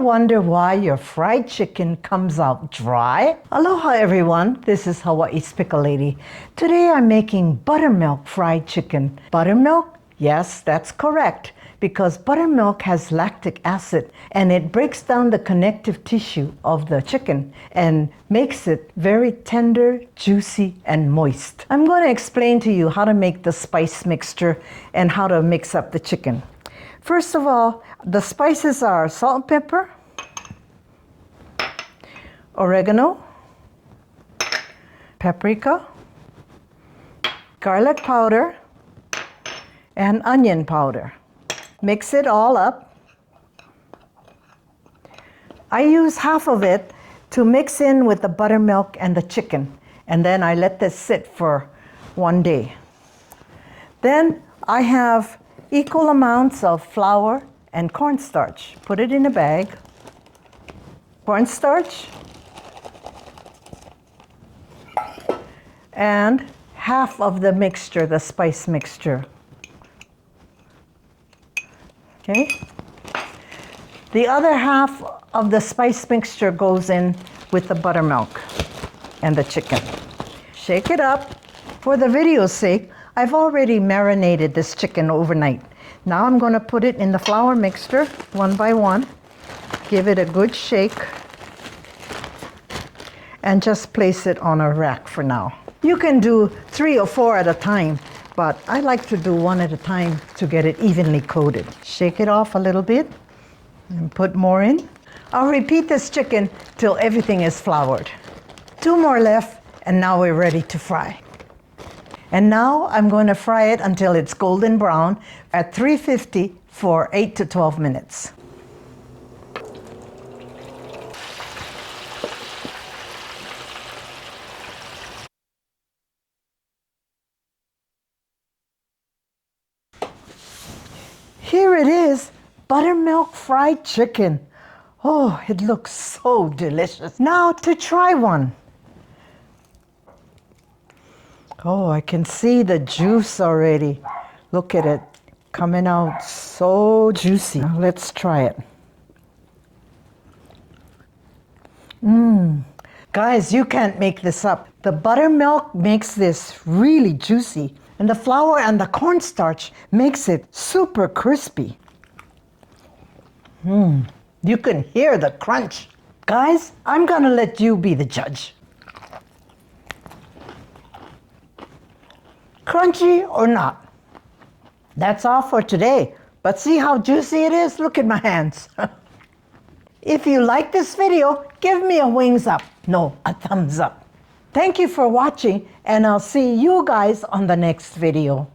wonder why your fried chicken comes out dry? Aloha everyone, this is Hawaii's Pickle Lady. Today I'm making buttermilk fried chicken. Buttermilk? Yes, that's correct, because buttermilk has lactic acid and it breaks down the connective tissue of the chicken and makes it very tender, juicy, and moist. I'm going to explain to you how to make the spice mixture and how to mix up the chicken. First of all, the spices are salt and pepper, oregano, paprika, garlic powder, and onion powder. Mix it all up. I use half of it to mix in with the buttermilk and the chicken, and then I let this sit for one day. Then I have equal amounts of flour and cornstarch. Put it in a bag. Cornstarch and half of the mixture, the spice mixture. Okay. The other half of the spice mixture goes in with the buttermilk and the chicken. Shake it up. For the video's sake, I've already marinated this chicken overnight. Now I'm going to put it in the flour mixture one by one. Give it a good shake and just place it on a rack for now. You can do 3 or 4 at a time, but I like to do 1 at a time to get it evenly coated. Shake it off a little bit and put more in. I'll repeat this chicken till everything is floured. 2 more left, and now we're ready to fry. And now I'm going to fry it until it's golden brown at 350 for 8 to 12 minutes. Here it is, buttermilk fried chicken. Oh, it looks so delicious. Now to try one. Oh, I can see the juice already. Look at it, coming out so juicy. Now let's try it. Guys, you can't make this up. The buttermilk makes this really juicy, and the flour and the cornstarch makes it super crispy. You can hear the crunch. Guys, I'm gonna let you be the judge. Crunchy or not? That's all for today. But see how juicy it is? Look at my hands. If you like this video, give me a wings up. No, a thumbs up. Thank you for watching, and I'll see you guys on the next video.